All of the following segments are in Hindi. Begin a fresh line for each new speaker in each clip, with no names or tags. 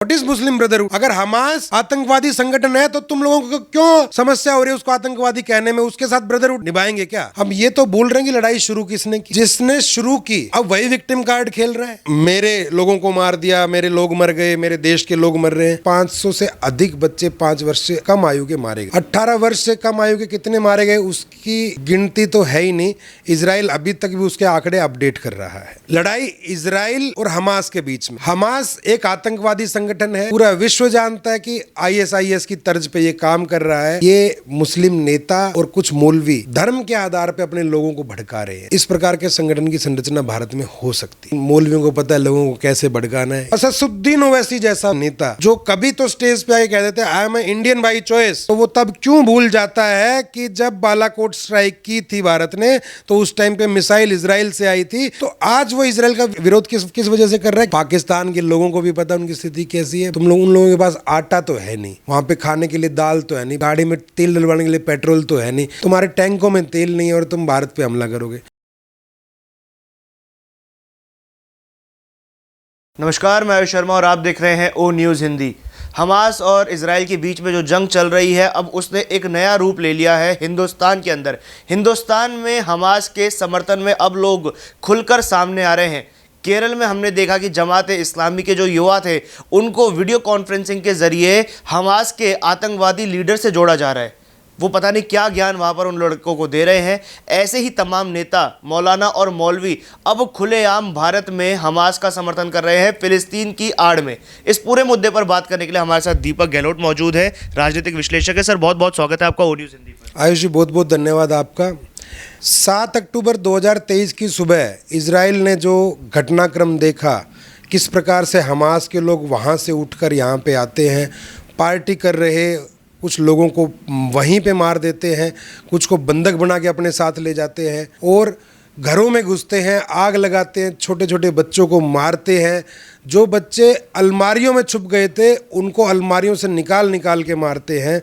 What is Muslim brotherhood? अगर हमास आतंकवादी संगठन है तो तुम लोगों को क्यों समस्या हो रही है उसको आतंकवादी कहने में? उसके साथ ब्रदरहुड निभाएंगे क्या? हम ये तो बोल रहे हैं कि लड़ाई शुरू किसने की? जिसने शुरू की। अब वही विक्टिम कार्ड खेल रहा है। मेरे लोगों को मार दिया, मेरे लोग मर गए, मेरे देश के लोग मर रहे हैं। 500 से अधिक बच्चे 5 वर्ष से कम आयु के मारे गए। 18 वर्ष से कम आयु के कितने मारे गए उसकी गिनती तो है ही नहीं। इजराइल अभी तक भी उसके आंकड़े अपडेट कर रहा है। लड़ाई इजराइल और हमास के बीच में। हमास एक आतंकवादी संगठन है। पूरा विश्व जानता है कि आईएसआईएस की तर्ज पे ये काम कर रहा है। ये मुस्लिम नेता और कुछ मौलवी धर्म के आधार पे अपने लोगों को भड़का रहे हैं। इस प्रकार के संगठन की संरचना भारत में हो सकती है। मौलवियों को पता है लोगों को कैसे भड़काना है। असदुद्दीन ओवैसी जैसा नेता जो कभी तो स्टेज पे आके कह देते हैं I am Indian by choice, तो वो तब क्यों भूल जाता है कि जब बालाकोट स्ट्राइक की थी भारत ने तो उस टाइम पे मिसाइल इजराइल से आई थी। तो आज वो इजराइल का विरोध किस वजह से कर रहा है? पाकिस्तान के लोगों को भी पता उनकी स्थिति कैसी है। उन लोगों के पास आटा तो है नहीं, वहां पे खाने के लिए दाल तो है नहीं, गाड़ी में तेल डलवाने के लिए पेट्रोल तो है नहीं, तुम्हारे टैंकों में तेल नहीं है और तुम भारत पे हमला करोगे।
नमस्कार, मैं आयुष शर्मा और आप देख रहे हैं ओ न्यूज़ हिंदी। हमास और इजराइल के बीच में जो जंग चल रही है अब उसने एक नया रूप ले लिया है हिंदुस्तान के अंदर। हिंदुस्तान में हमास के समर्थन में अब लोग खुलकर सामने आ रहे हैं। केरल में हमने देखा कि जमात इस्लामी के जो युवा थे उनको वीडियो कॉन्फ्रेंसिंग के जरिए हमास के आतंकवादी लीडर से जोड़ा जा रहा है। वो पता नहीं क्या ज्ञान वहाँ पर उन लड़कों को दे रहे हैं। ऐसे ही तमाम नेता, मौलाना और मौलवी अब खुलेआम भारत में हमास का समर्थन कर रहे हैं फिलिस्तीन की आड़ में। इस पूरे मुद्दे पर बात करने के लिए हमारे साथ दीपक गहलोत मौजूद है, राजनीतिक विश्लेषक है। सर, बहुत बहुत स्वागत है आपका ओ न्यूज़ हिंदी पर।
आयुष जी, बहुत बहुत धन्यवाद आपका। 7 अक्टूबर 2023 की सुबह इजराइल ने जो घटनाक्रम देखा, किस प्रकार से हमास के लोग वहाँ से उठकर यहाँ पे आते हैं, पार्टी कर रहे कुछ लोगों को वहीं पे मार देते हैं, कुछ को बंधक बना के अपने साथ ले जाते हैं और घरों में घुसते हैं, आग लगाते हैं, छोटे छोटे बच्चों को मारते हैं। जो बच्चे अलमारियों में छुप गए थे उनको अलमारियों से निकाल निकाल के मारते हैं।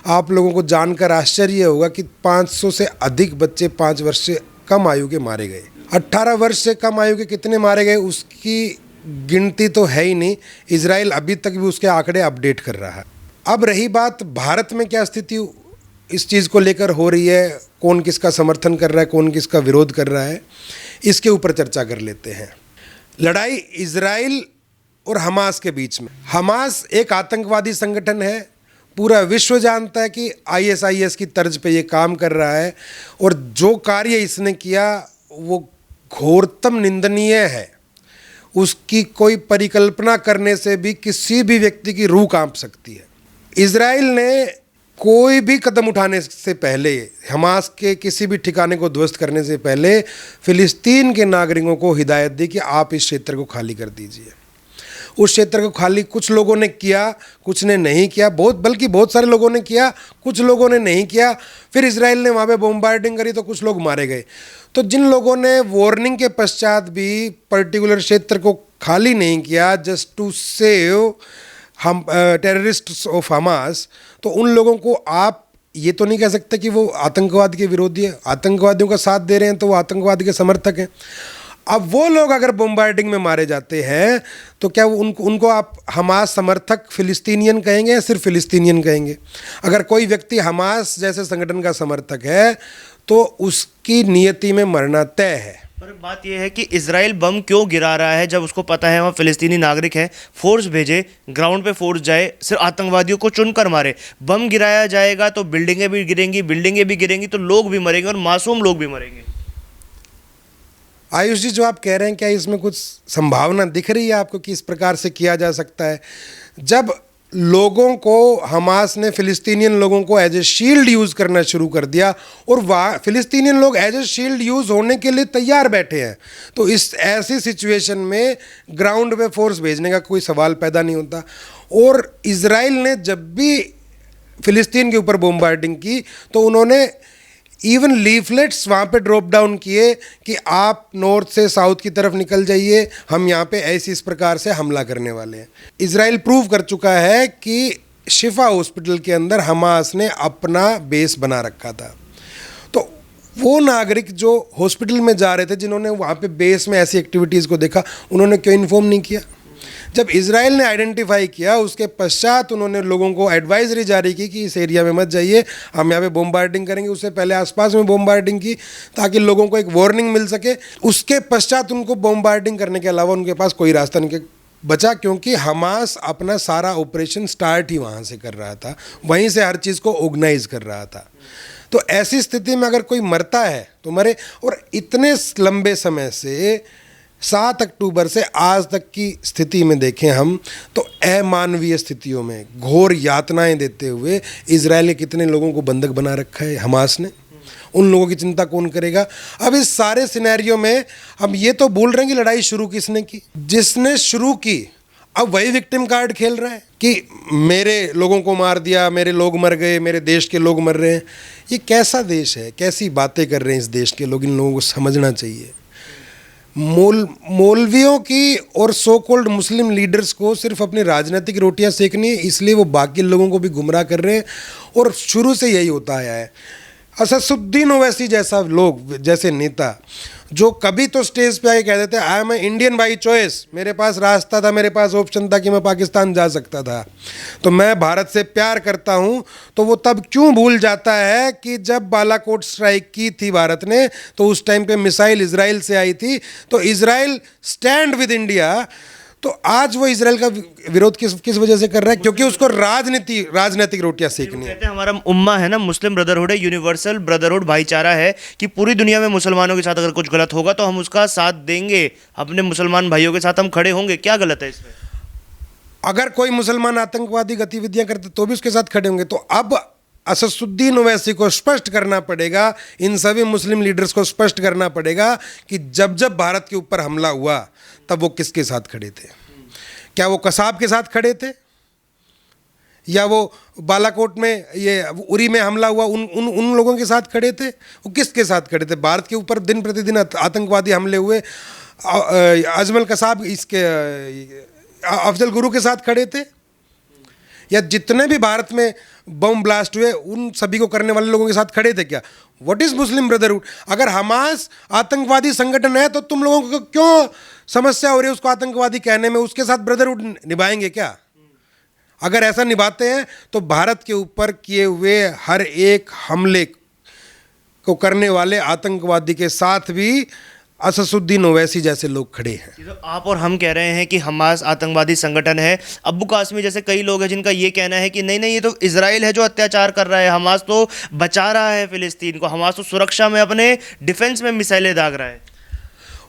आप लोगों को जानकर आश्चर्य होगा कि 500 से अधिक बच्चे 5 वर्ष से कम आयु के मारे गए। 18 वर्ष से कम आयु के कितने मारे गए उसकी गिनती तो है ही नहीं। इजराइल अभी तक भी उसके आंकड़े अपडेट कर रहा है। अब रही बात भारत में क्या स्थिति इस चीज़ को लेकर हो रही है, कौन किसका समर्थन कर रहा है, कौन किसका विरोध कर रहा है, इसके ऊपर चर्चा कर लेते हैं। लड़ाई इजराइल और हमास के बीच में। हमास एक आतंकवादी संगठन है। पूरा विश्व जानता है कि आईएसआईएस की तर्ज पे ये काम कर रहा है और जो कार्य इसने किया वो घोरतम निंदनीय है। उसकी कोई परिकल्पना करने से भी किसी भी व्यक्ति की रूह कांप सकती है। इजराइल ने कोई भी कदम उठाने से पहले, हमास के किसी भी ठिकाने को ध्वस्त करने से पहले फिलिस्तीन के नागरिकों को हिदायत दी कि आप इस क्षेत्र को खाली कर दीजिए। उस क्षेत्र को खाली कुछ लोगों ने किया, कुछ ने नहीं किया, बल्कि बहुत सारे लोगों ने किया, कुछ लोगों ने नहीं किया। फिर इजराइल ने वहाँ पे बॉम्बार्डिंग करी तो कुछ लोग मारे गए। तो जिन लोगों ने वार्निंग के पश्चात भी पर्टिकुलर क्षेत्र को खाली नहीं किया जस्ट टू सेव हम टेररिस्ट्स ऑफ हमास, तो उन लोगों को आप ये तो नहीं कह सकते कि वो आतंकवाद के विरोधी है। आतंकवादियों का साथ दे रहे हैं तो वो आतंकवाद के समर्थक हैं। अब वो लोग अगर बॉम्बार्डिंग में मारे जाते हैं तो क्या उनको आप हमास समर्थक फिलिस्तीनियन कहेंगे या सिर्फ फिलिस्तीनियन कहेंगे? अगर कोई व्यक्ति हमास जैसे संगठन का समर्थक है तो उसकी नियति में मरना तय है।
पर बात यह है कि इजराइल बम क्यों गिरा रहा है जब उसको पता है वहाँ फिलिस्तीनी नागरिक हैं। फोर्स भेजे, ग्राउंड पे फोर्स जाए, सिर्फ आतंकवादियों को चुनकर मारे। बम गिराया जाएगा तो बिल्डिंगें भी गिरेंगी तो लोग भी मरेंगे और मासूम लोग भी मरेंगे।
आयुष जी, जो आप कह रहे हैं क्या इसमें कुछ संभावना दिख रही है आपको कि इस प्रकार से किया जा सकता है? जब लोगों को हमास ने फिलिस्तीनियन लोगों को एज ए शील्ड यूज़ करना शुरू कर दिया और वहाँ फिलिस्तीनियन लोग एज ए शील्ड यूज़ होने के लिए तैयार बैठे हैं, तो इस ऐसी सिचुएशन में ग्राउंड पे फोर्स भेजने का कोई सवाल पैदा नहीं होता। और इजराइल ने जब भी फिलिस्तीन के ऊपर बॉम्बार्डिंग की तो उन्होंने इवन लीफलेट्स वहाँ पे ड्रॉप डाउन किए कि आप नॉर्थ से साउथ की तरफ निकल जाइए, हम यहाँ पे ऐसी इस प्रकार से हमला करने वाले हैं। इजराइल प्रूव कर चुका है कि शिफा हॉस्पिटल के अंदर हमास ने अपना बेस बना रखा था। तो वो नागरिक जो हॉस्पिटल में जा रहे थे, जिन्होंने वहाँ पे बेस में ऐसी एक्टिविटीज़ को देखा, उन्होंने क्यों इन्फॉर्म नहीं किया? जब इजराइल ने आइडेंटिफाई किया उसके पश्चात उन्होंने लोगों को एडवाइजरी जारी की कि इस एरिया में मत जाइए, हम यहाँ पे बॉम्बार्डिंग करेंगे। उससे पहले आसपास में बॉम्बार्डिंग की ताकि लोगों को एक वार्निंग मिल सके। उसके पश्चात उनको बॉम्बार्डिंग करने के अलावा उनके पास कोई रास्ता नहीं बचा, क्योंकि हमास अपना सारा ऑपरेशन स्टार्ट ही वहाँ से कर रहा था, वहीं से हर चीज़ को ऑर्गेनाइज कर रहा था। तो ऐसी स्थिति में अगर कोई मरता है तो मरे। और इतने लंबे समय से 7 अक्टूबर से आज तक की स्थिति में देखें हम तो अमानवीय स्थितियों में घोर यातनाएं देते हुए इजराइल के कितने लोगों को बंधक बना रखा है हमास ने। उन लोगों की चिंता कौन करेगा? अब इस सारे सिनेरियो में हम ये तो बोल रहे हैं कि लड़ाई शुरू किसने की? जिसने शुरू की अब वही विक्टिम कार्ड खेल रहा है कि मेरे लोगों को मार दिया, मेरे लोग मर गए, मेरे देश के लोग मर रहे हैं। ये कैसा देश है? कैसी बातें कर रहे हैं इस देश के लोग? इन लोगों को समझना चाहिए। मौलवियों की और सो कॉल्ड मुस्लिम लीडर्स को सिर्फ अपनी राजनीतिक रोटियां सेकनी है, इसलिए वो बाकी लोगों को भी गुमराह कर रहे हैं। और शुरू से यही होता आया है। असदुद्दीन ओवैसी जैसा लोग, जैसे नेता जो कभी तो स्टेज पे आके कह देते I am Indian by choice, मेरे पास रास्ता था, मेरे पास ऑप्शन था कि मैं पाकिस्तान जा सकता था, तो मैं भारत से प्यार करता हूँ, तो वो तब क्यों भूल जाता है कि जब बालाकोट स्ट्राइक की थी भारत ने तो उस टाइम पे मिसाइल इजराइल से आई थी, तो इजराइल स्टैंड विद इंडिया। तो आज वो इजराइल का विरोध किस वजह से कर रहा है? क्योंकि उसको राजनीतिक रोटियां सेकनी है।
कहते हैं हमारा उम्मा है ना, मुस्लिम ब्रदरहुड है, यूनिवर्सल ब्रदरहुड, भाईचारा है कि पूरी दुनिया में मुसलमानों के साथ अगर कुछ गलत होगा तो हम उसका साथ देंगे, अपने मुसलमान भाइयों के साथ हम खड़े होंगे। क्या गलत है इसमें?
अगर कोई मुसलमान आतंकवादी गतिविधियां करते तो भी उसके साथ खड़े होंगे। तो अब असदुद्दीन ओवैसी को स्पष्ट करना पड़ेगा, इन सभी मुस्लिम लीडर्स को स्पष्ट करना पड़ेगा कि जब जब भारत के ऊपर हमला हुआ तब वो किसके साथ खड़े थे? क्या वो कसाब के साथ खड़े थे, या वो बालाकोट में ये उरी में हमला हुआ उन लोगों के साथ खड़े थे? वो किसके साथ खड़े थे? भारत के ऊपर दिन प्रतिदिन आतंकवादी हमले हुए, अजमल कसाब इसके अफजल गुरु के साथ खड़े थे, या जितने भी भारत में बम ब्लास्ट हुए उन सभी को करने वाले लोगों के साथ खड़े थे क्या? What is Muslim brotherhood? अगर हमास आतंकवादी संगठन है तो तुम लोगों को क्यों समस्या हो रही है उसको आतंकवादी कहने में? उसके साथ ब्रदरहुड निभाएंगे क्या? अगर ऐसा निभाते हैं तो भारत के ऊपर किए हुए हर एक हमले को करने वाले आतंकवादी के साथ भी असदुद्दीन ओवैसी जैसे लोग खड़े हैं।
तो आप और हम कह रहे हैं कि हमास आतंकवादी संगठन है। अब्बू कासमी जैसे कई लोग हैं जिनका ये कहना है कि नहीं नहीं, ये तो इजराइल है जो अत्याचार कर रहा है, हमास तो बचा रहा है फिलिस्तीन को, हमास तो सुरक्षा में अपने डिफेंस में मिसाइलें दाग रहा है।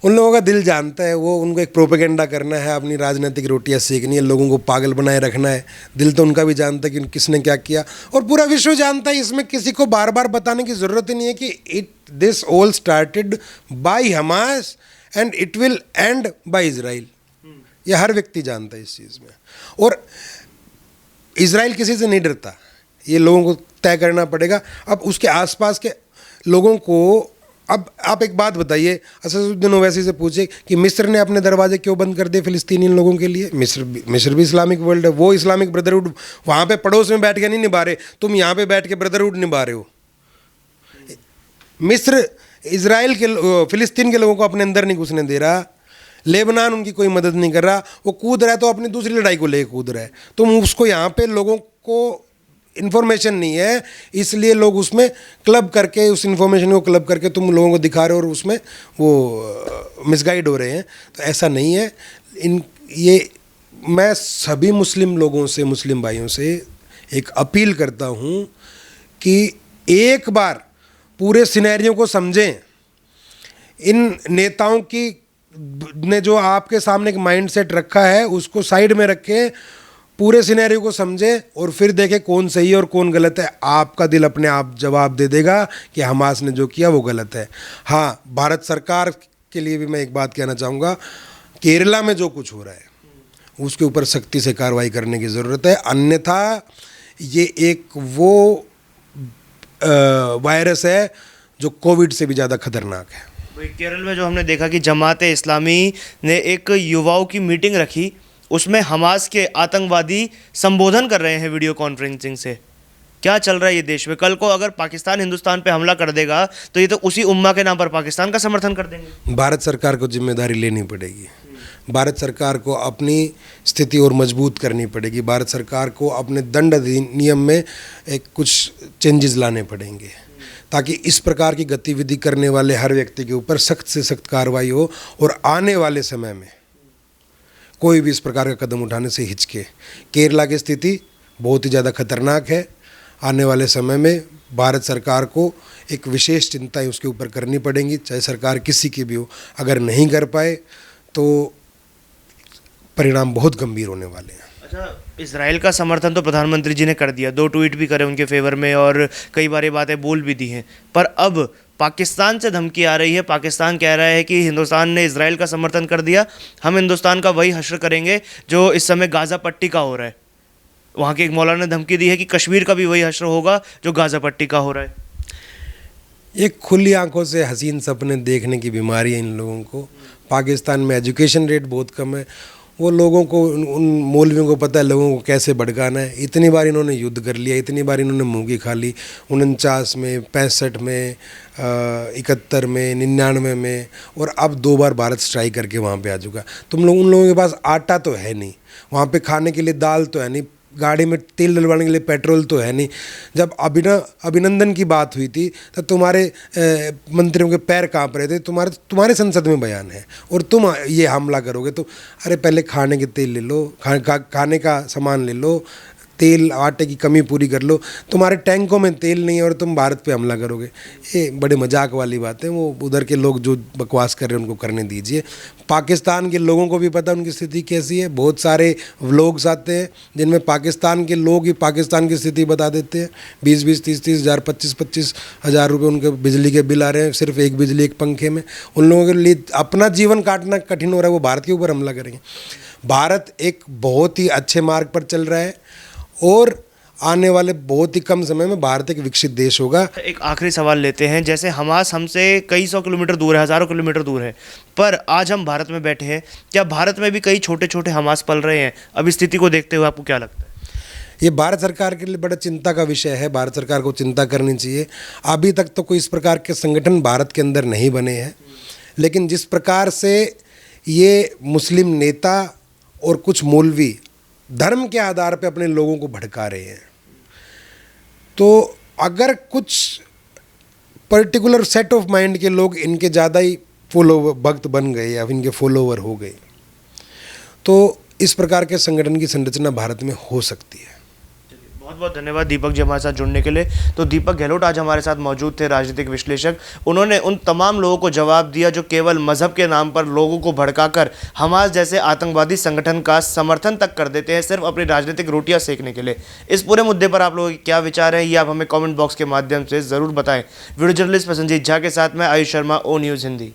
उन लोगों का दिल जानता है, वो उनको एक प्रोपेगेंडा करना है, अपनी राजनीतिक रोटियां सेकनी है, लोगों को पागल बनाए रखना है। दिल तो उनका भी जानता है कि किसने क्या किया, और पूरा विश्व जानता है। इसमें किसी को बार बार बताने की ज़रूरत ही नहीं है कि this all started by Hamas and it will end by Israel. ये हर व्यक्ति जानता है इस चीज़ में। और इजराइल किसी से नहीं डरता, ये लोगों को तय करना पड़ेगा। अब उसके आसपास के लोगों को, अब आप एक बात बताइए, असदुद्दीन ओवैसी से पूछे कि मिस्र ने अपने दरवाजे क्यों बंद कर दिए फिलिस्तीनी लोगों के लिए? मिस्र भी इस्लामिक वर्ल्ड है, वो इस्लामिक ब्रदरहुड वहाँ पे पड़ोस में बैठ के नहीं निभा रहे, तुम यहाँ पे बैठ के ब्रदरहुड निभा रहे हो। मिस्र इजराइल के फिलिस्तीन के लोगों को अपने अंदर नहीं घुसने दे रहा, लेबनान उनकी कोई मदद नहीं कर रहा, वो कूद रहा है तो अपनी दूसरी लड़ाई को लेकर कूद रहा है। तुम उसको यहाँ पे लोगों को इन्फॉर्मेशन नहीं है, इसलिए लोग उसमें क्लब करके, उस इन्फॉर्मेशन को क्लब करके तुम लोगों को दिखा रहे हो और उसमें वो मिसगाइड हो रहे हैं। तो ऐसा नहीं है। ये मैं सभी मुस्लिम लोगों से, मुस्लिम भाइयों से एक अपील करता हूँ कि एक बार पूरे सिनेरियो को समझें। इन नेताओं की ने जो आपके सामने एक माइंडसेट रखा है उसको साइड में रखें, पूरे सिनेरियो को समझें और फिर देखें कौन सही है और कौन गलत है। आपका दिल अपने आप जवाब दे देगा कि हमास ने जो किया वो गलत है। हाँ, भारत सरकार के लिए भी मैं एक बात कहना चाहूँगा, केरला में जो कुछ हो रहा है उसके ऊपर सख्ती से कार्रवाई करने की ज़रूरत है, अन्यथा ये एक वो वायरस है जो कोविड से भी ज़्यादा खतरनाक है।
केरल में जो हमने देखा कि जमात इस्लामी ने एक युवाओं की मीटिंग रखी, उसमें हमास के आतंकवादी संबोधन कर रहे हैं वीडियो कॉन्फ्रेंसिंग से। क्या चल रहा है ये देश में? कल को अगर पाकिस्तान हिंदुस्तान पे हमला कर देगा तो ये तो उसी उम्मा के नाम पर पाकिस्तान का समर्थन कर देंगे।
भारत सरकार को जिम्मेदारी लेनी पड़ेगी। भारत सरकार को अपनी स्थिति और मजबूत करनी पड़ेगी। भारत सरकार को अपने दंड नियम में एक कुछ चेंजेस लाने पड़ेंगे ताकि इस प्रकार की गतिविधि करने वाले हर व्यक्ति के ऊपर सख्त से सख्त कार्रवाई हो और आने वाले समय में कोई भी इस प्रकार का कदम उठाने से हिचके। केरला की स्थिति बहुत ही ज़्यादा खतरनाक है। आने वाले समय में भारत सरकार को एक विशेष चिंताएं उसके ऊपर करनी पड़ेंगी, चाहे सरकार किसी की भी हो। अगर नहीं कर पाए तो परिणाम बहुत गंभीर होने वाले हैं।
अच्छा, इजराइल का समर्थन तो प्रधानमंत्री जी ने कर दिया, 2 ट्वीट भी करे उनके फेवर में और कई बार ये बातें बोल भी दी हैं, पर अब पाकिस्तान से धमकी आ रही है। पाकिस्तान कह रहा है कि हिंदुस्तान ने इजराइल का समर्थन कर दिया, हम हिंदुस्तान का वही हश्र करेंगे जो इस समय गाज़ा पट्टी का हो रहा है। वहाँ के एक मौलाना ने धमकी दी है कि कश्मीर का भी वही हश्र होगा जो गाज़ा पट्टी का हो रहा है।
ये खुली आंखों से हसीन सपने देखने की बीमारी है इन लोगों को। पाकिस्तान में एजुकेशन रेट बहुत कम है। वो लोगों को, उन मौलवियों को पता है लोगों को कैसे भड़काना है। इतनी बार इन्होंने युद्ध कर लिया, इतनी बार इन्होंने मुंगी खा ली। 49 में, 65 में, 71 में, 99 में, और अब 2 बार भारत स्ट्राइक करके वहाँ पे आ चुका। तुम लोग, उन लोगों के पास आटा तो है नहीं, वहाँ पे खाने के लिए दाल तो है नहीं, गाड़ी में तेल डलवाने के लिए पेट्रोल तो है नहीं। जब अभिनंदन की बात हुई थी तो तुम्हारे मंत्रियों के पैर कांप रहे थे। तुम्हारे संसद में बयान है और तुम ये हमला करोगे। तो अरे पहले खाने के तेल ले लो, खाने का सामान ले लो, तेल आटे की कमी पूरी कर लो। तुम्हारे टैंकों में तेल नहीं है और तुम भारत पे हमला करोगे, ये बड़े मजाक वाली बात है। वो उधर के लोग जो बकवास कर रहे हैं उनको करने दीजिए। पाकिस्तान के लोगों को भी पता उनकी स्थिति कैसी है। बहुत सारे व्लॉग्स आते हैं जिनमें पाकिस्तान के लोग ही पाकिस्तान की स्थिति बता देते हैं। 20-20, 30-30 हज़ार, 25-25 हज़ार रुपये उनके बिजली के बिल आ रहे हैं, सिर्फ एक बिजली एक पंखे में। उन लोगों के लिए अपना जीवन काटना कठिन हो रहा है, वो भारत के ऊपर हमला करेंगे। भारत एक बहुत ही अच्छे मार्ग पर चल रहा है और आने वाले बहुत ही कम समय में भारत एक विकसित देश होगा।
एक आखिरी सवाल लेते हैं। जैसे हमास हमसे कई 100 किलोमीटर दूर है, हज़ारों किलोमीटर दूर है, पर आज हम भारत में बैठे हैं। क्या भारत में भी कई छोटे छोटे हमास पल रहे हैं? अब इस स्थिति को देखते हुए आपको क्या लगता है?
ये भारत सरकार के लिए बड़ा चिंता का विषय है। भारत सरकार को चिंता करनी चाहिए। अभी तक तो कोई इस प्रकार के संगठन भारत के अंदर नहीं बने हैं, लेकिन जिस प्रकार से ये मुस्लिम नेता और कुछ मौलवी धर्म के आधार पे अपने लोगों को भड़का रहे हैं, तो अगर कुछ पर्टिकुलर सेट ऑफ माइंड के लोग इनके ज़्यादा ही भक्त बन गए या इनके फॉलोवर हो गए, तो इस प्रकार के संगठन की संरचना भारत में हो सकती है।
बहुत बहुत धन्यवाद दीपक जी हमारे साथ जुड़ने के लिए। तो दीपक गहलोत आज हमारे साथ मौजूद थे, राजनीतिक विश्लेषक। उन्होंने उन तमाम लोगों को जवाब दिया जो केवल मजहब के नाम पर लोगों को भड़काकर हमास जैसे आतंकवादी संगठन का समर्थन तक कर देते हैं सिर्फ अपनी राजनीतिक रोटियां सेकने के लिए। इस पूरे मुद्दे पर आप लोगों के क्या विचार हैं, ये आप हमें कॉमेंट बॉक्स के माध्यम से ज़रूर बताएं। वीडियो जर्नलिस्ट प्रसन्नजीत झा के साथ मैं आयुष शर्मा, ओ न्यूज़ हिंदी।